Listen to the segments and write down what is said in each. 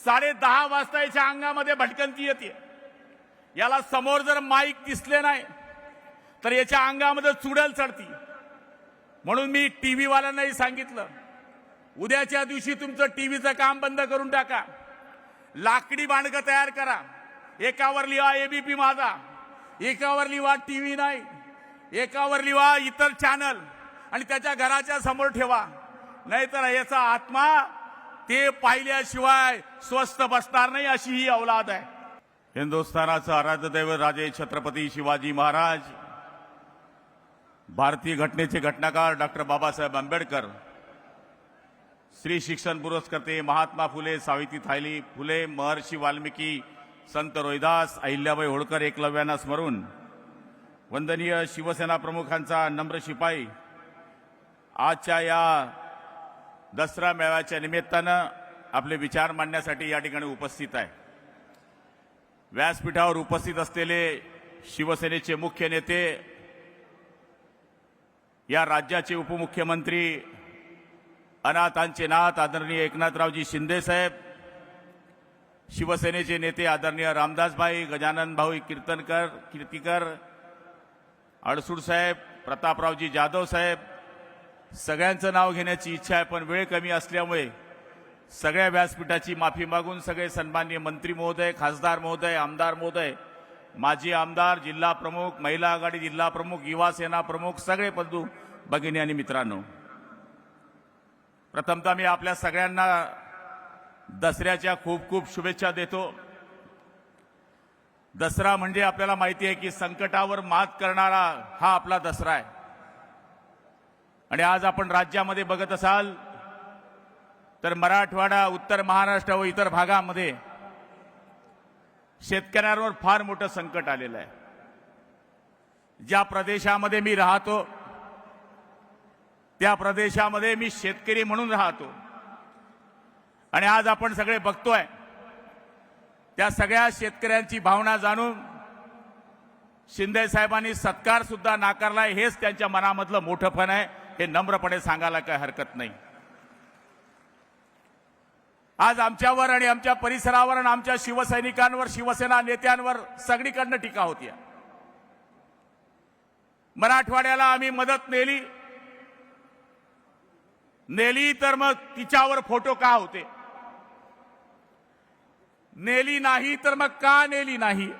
10:30 वाजता याच्या अंगामध्ये भटकंती येते। याला समोर जर माईक दिसले नाही तर याच्या अंगामध्ये चुडेल चढती। म्हणून मी टीव्ही वाल्यांनाही सांगितलं, उद्याच्या दिवशी तुमचं टीव्हीचं काम बंद करून टाका, लाकडी बांडगं तयार करा, एकावर लिहा एबीपी माझा, एकावर लिहा टीव्ही नाही, एकावर लिहा इतर चॅनल आणि त्याच्या घराच्या समोर ठेवा, नाहीतर याचा आत्मा ते पाहिल्याशिवाय स्वस्थ बसणार नाही, अशी ही औलाद आहे। हिंदुस्थानाचं आराध्य दैवत राजे छत्रपती शिवाजी महाराज, भारतीय घटनेचे घटनाकार डॉक्टर बाबासाहेब आंबेडकर, श्री शिक्षण पुरस्कर्ते महात्मा फुले, सावित्रीबाई फुले, महर्षी वाल्मिकी, संत रोहिदास, अहिल्याबाई होळकर एकलव्यांना स्मरून वंदनीय शिवसेना प्रमुखांचा नम्र शिपाई आजच्या या दसरा मेळाव्याच्या निमित्तानं आपले विचार मांडण्यासाठी या ठिकाणी उपस्थित आहे। व्यासपीठावर उपस्थित असलेले शिवसेनेचे मुख्य नेते, या राज्याचे उपमुख्यमंत्री, अनाथांचे नाथ आदरणीय एकनाथरावजी शिंदे साहेब, शिवसेनेचे नेते आदरणीय रामदासभाई, गजानन भाऊ कीर्तिकर, अडसूड साहेब, प्रतापरावजी जाधव साहेब, सगळ्यांचं नाव घेण्याची इच्छा आहे, पण वेळ कमी असल्यामुळे सगळ्या व्यासपीठाची माफी मागून सगळे सन्माननीय मंत्री महोदय, खासदार महोदय, आमदार महोदय, माजी आमदार, जिल्हा प्रमुख, महिला आघाडी जिल्हा प्रमुख, युवा सेना प्रमुख, सगळे बंधू भगिनी आणि मित्रांनो, प्रथमतः मी आपल्या सगळ्यांना दसऱ्याच्या खूप खूप शुभेच्छा देतो। दसरा म्हणजे आपल्याला माहिती आहे की संकटावर मात करणारा हा आपला दसरा आहे। आणि आज आपण राज्यामध्ये बघत असाल तर मराठवाडा, उत्तर महाराष्ट्र व इतर भागामध्ये शेतकऱ्यांवर फार मोठं संकट आलेलं आहे। ज्या प्रदेशामध्ये मी राहतो त्या प्रदेशामध्ये मी शेतकरी म्हणून राहतो आणि आज आपण सगळे बघतोय त्या सगळ्या शेतकऱ्यांची भावना जाणून शिंदे साहेबांनी सत्कार सुद्धा नाकारलाय। हेच त्यांच्या मनामधलं मोठेपण आहे, हे नम्रपणे सांगायला काही हरकत नाही। आज आमच्यावर आणि आमच्या परिसरावर आणि आमच्या शिवसैनिकांवर, शिवसेना नेत्यांवर सगळीकडनं टीका होती। मराठवाड्याला आम्ही मदत नेली तर मग तिच्यावर फोटो का होते, नेली नाही तर मग का नेली नाही।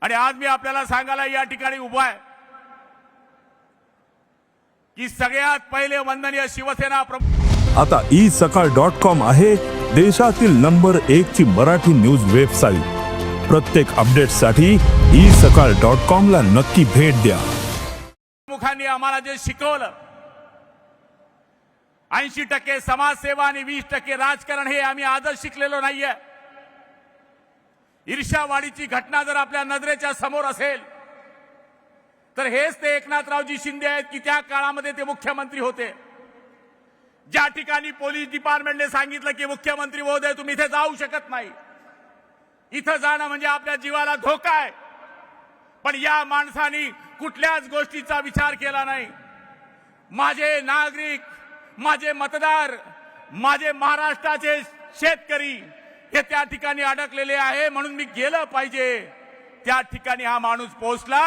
आणि आज मी आपल्याला सांगायला या ठिकाणी उभा आहे की सगळ्यात पहिले वंदनीय शिवसेना आता isakal.com आहे देशातील नंबर 1 ची मराठी न्यूज वेबसाईट। प्रत्येक अपडेटसाठी isakal.com ला नक्की भेट द्या। मुखांनी आम्हाला जे शिकवलं, 80% समाजसेवा आणि 20% राजकारण, हे आम्ही आजच शिकलेलो नाहीये। ईर्ष्यावाढीची घटना जर आपल्या नजरेच्या समोर असेल तर हेच ते एकनाथरावजी शिंदे आहेत की त्या काळामध्ये ते मुख्यमंत्री होते। ज्या ठिकाणी पोलीस डिपार्टमेंटने सांगितलं की मुख्यमंत्री महोदय तुम्ही इथे जाऊ शकत नाही, इथं जाणं म्हणजे आपल्या जीवाला धोका आहे, पण या माणसानी कुठल्याच गोष्टीचा विचार केला नाही। माझे नागरिक, माझे मतदार, माझे महाराष्ट्राचे शेतकरी हे त्या ठिकाणी अडकलेले आहे, म्हणून मी गेलं पाहिजे। त्या ठिकाणी हा माणूस पोहोचला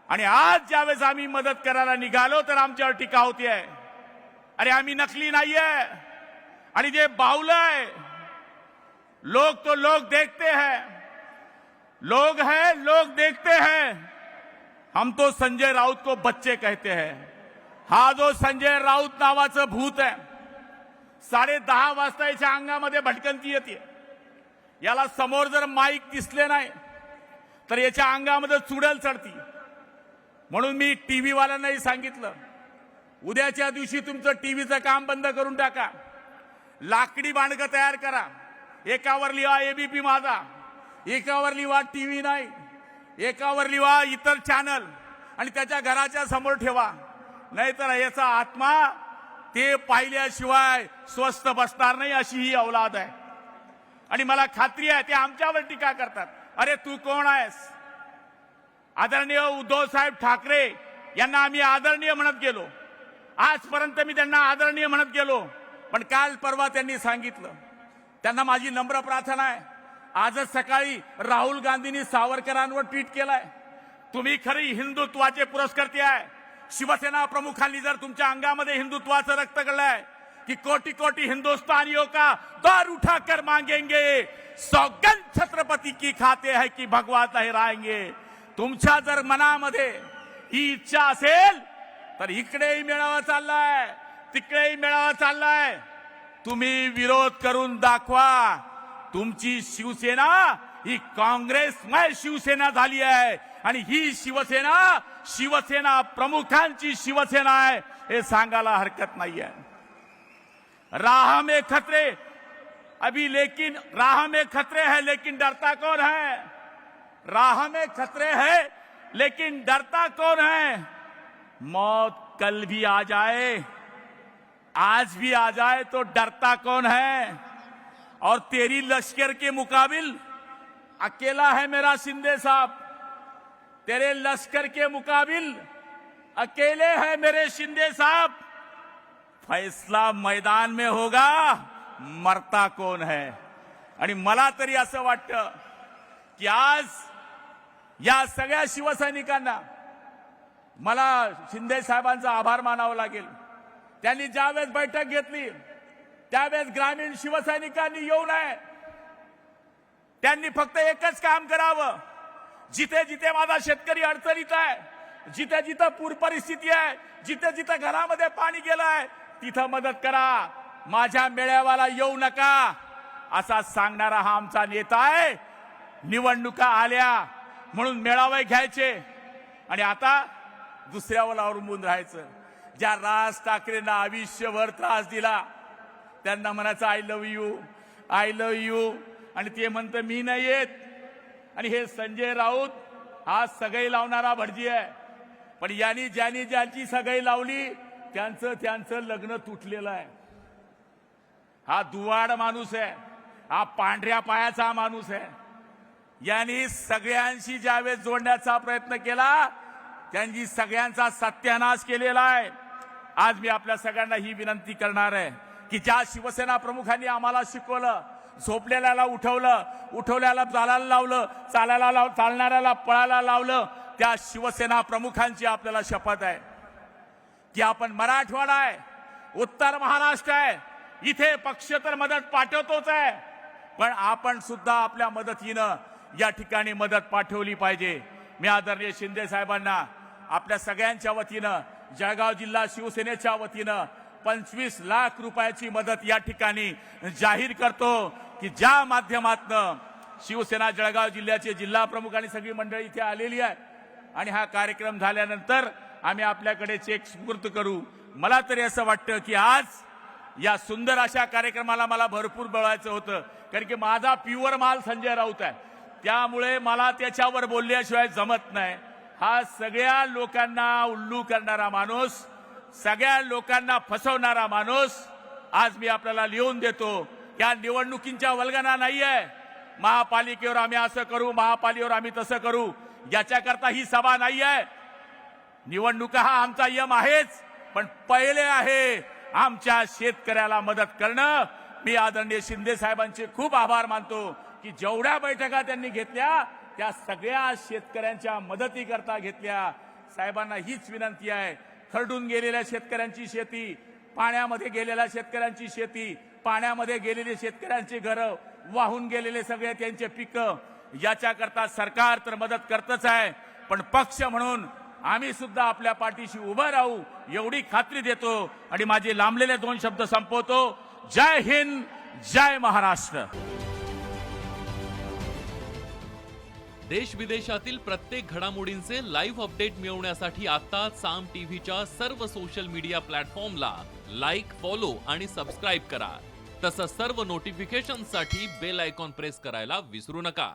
आणि आज ज्यावेळेस आम्ही मदत करायला निघालो तर आमच्यावर टीका होतीये, अरे आम्ही नकली नाहीये आणि जे बावलंय लोग तो लोग देखते हैं, लोग हैं लोग देखते हैं, हम तो संजय राउत को बच्चे कहते हैं। हा जो संजय राऊत नावाचं भूत आहे, 10:30 वाजता याच्या अंगामध्ये भटकंती येते। याला समोर जर माईक दिसले नाही तर याच्या अंगामध्ये चुडेल चढती। म्हणून मी टीव्ही वाल्यांनाही सांगितलं, उद्याच्या दिवशी तुमचं टीव्हीचं काम बंद करून टाका, लाकडी बांडगं तयार करा, एकावर लिहा एबीपी माझा, एकावर लिहा टीव्ही नाही, एकावर लिहा इतर चॅनल आणि त्याच्या घराच्या समोर ठेवा, नाहीतर याचा आत्मा ते पाहिल्याशिवाय स्वस्थ बसणार नाही, अशी ही औलाद आहे। आणि मला खात्री आहे ते आमच्यावर टीका करतात, अरे तू कोण आहेस। आदरणीय उद्धव साहेब ठाकरे यांना आम्ही आदरणीय म्हणत गेलो, आजपर्यंत मी त्यांना आदरणीय म्हणत गेलो, पण काल परवा त्यांनी सांगितलं. त्यांना माझी नम्र प्रार्थना आहे. आजच सकाळी राहुल गांधींनी सावरकरांवर ट्विट केलंय, तुम्ही खरी हिंदुत्वाचे पुरस्कर्ते आहे. शिवसेना प्रमुखांनी जर तुमच्या अंगामध्ये हिंदुत्वाचं रक्त गळलंय कि कोटी कोटी हिंदुस्तानियों का द्वार उठाकर मांगेंगे, सौगंध छत्रपति की खाते है कि भगवा लहराएंगे. तुमच्या जर मनामध्ये ही इच्छा असेल तर इकडेही मेळावा चाललाय, तिकडेही मेळावा चाललाय. तुम्ही विरोध करून दाखवा. तुमची शिवसेना ही काँग्रेसमय शिवसेना झाली आहे आणि ही शिवसेना शिवसेना प्रमुखांची शिवसेना आहे हे सांगायला हरकत नाहीये. राह में खतरे राह में खतरे है लेकिन डरता कौन है. राह में खतरे है लेकिन डरता कौन है. मौत कल भी आ जाए, आज भी आ जाए तो डरता कौन है. और तेरी लश्कर के मुकाबिल अकेला है मेरा शिंदे साहब. तेरे लश्कर के मुकाबिल अकेले हैं मेरे शिंदे साहब. फैसला मैदान में होगा, मरता कौन है. आणि मला तरी असं वाटतं की आज या सगळ्या शिवसैनिकांना मला शिंदे साहेबांचा आभार मानावा लागेल. त्यांनी ज्यावेळेस बैठक घेतली त्यावेळेस ग्रामीण शिवसैनिकांनी येऊ नये. त्यांनी फक्त एकच काम करावं. जिथे जिथे माझा शेतकरी अडचणीत आहे, जिथे जिथे पूर परिस्थिती आहे, जिथे जिथे घरामध्ये पाणी गेलंय तिथं मदत करा. माझ्या मेळाव्याला येऊ नका असा सांगणारा हा आमचा नेता आहे. निवडणुका आल्या म्हणून मेळावे घ्यायचे आणि आता दुसऱ्यावर अवलंबून राहायचं. ज्या राज ठाकरेंना आयुष्यभर त्रास दिला त्यांना म्हणायचं I love you, I love you, आणि ते म्हणतं मी नाही येत. आणि हे संजय राऊत हा सगळी लावणारा भटजी आहे. पण यांनी ज्यांची सगळी लावली त्यांचं लग्न तुटलेलं आहे. हा दुवाड माणूस आहे, हा पांढऱ्या पायाचा माणूस आहे. यांनी सगळ्यांशी ज्यावेळेस जोडण्याचा प्रयत्न केला त्यांनी सगळ्यांचा सत्यानाश केलेला आहे. आज मी आपल्या सगळ्यांना ही विनंती करणार आहे की ज्या शिवसेना प्रमुखांनी आम्हाला शिकवलं, झोपलेल्याला उठवलं, उठवल्याला चालायला लावलं, चालणाऱ्याला पळायला लावलं, त्या शिवसेना प्रमुखांची आपल्याला शपथ आहे की आपण मराठवाडा आहे, उत्तर महाराष्ट्र आहे, इथे पक्ष तर मदत पाठवतोच आहे, पण आपण सुद्धा आपल्या मदतीनं या ठिकाणी मदत पाठवली पाहिजे. मी आदरणीय शिंदे साहेबांना आपल्या सगळ्यांच्या वतीनं, जळगाव जिल्हा शिवसेनेच्या वतीनं 25 लाख रुपयाची मदत या ठिकाणी जाहीर करतो की ज्या माध्यमातून शिवसेना जळगाव जिल्ह्याचे जिल्हा प्रमुख आणि सगळी मंडळी इथे आलेली आहे आणि हा कार्यक्रम झाल्यानंतर आम्ही आपल्याकडे चेक सुपूर्द करू. मला तरी असं वाटतं की आज या सुंदर अशा कार्यक्रमाला मला भरपूर बळायचं होतं, कारण की माझा प्युअर माल संजय राऊत आहे, त्यामुळे मला त्याच्यावर बोलल्याशिवाय जमत नाही. हा सगळ्या लोकांना उल्लू करणारा माणूस, सगळ्या लोकांना फसवणारा माणूस आज मी आपल्याला लिहून देतो. या निवडणुकींच्या वल्गना नाहीये. महापालिकेवर आम्ही असं करू, महापालिकेवर आम्ही तसं करू, याच्याकरता ही सभा नाहीये. निवडणुका हा आमचा यम आहेच, पण पहिले आहे आमच्या शेतकऱ्याला मदत करणं. मी आदरणीय शिंदे साहेबांचे खूप आभार मानतो की जेवढ्या बैठका त्यांनी घेतल्या त्या सगळ्या शेतकऱ्यांच्या मदतीकरता घेतल्या. साहेबांना हीच विनंती आहे, खरडून गेलेल्या शेतकऱ्यांची शेती, पाण्यामध्ये गेलेल्या शेतकऱ्यांची शेती, पाण्यामध्ये गेलेले शेतकऱ्यांची घरं, वाहून गेलेले सगळे त्यांचे पिकं, याच्याकरता सरकार तर मदत करतच आहे, पण पक्ष म्हणून आम्ही सुद्धा आपल्या पाठीशी उभं राहू एवढी खात्री देतो. आणि माझे लांबलेले 2 शब्द संपवतो. जय हिंद, जय महाराष्ट्र. देश विदेशातील प्रत्येक घडामोडींचे लाईव्ह अपडेट मिळवण्यासाठी आता साम टीव्हीच्या सर्व सोशल मीडिया प्लॅटफॉर्मला लाईक, फॉलो आणि सबस्क्राईब करा. तसंच सर्व नोटिफिकेशनसाठी बेल आयकॉन प्रेस करायला विसरू नका.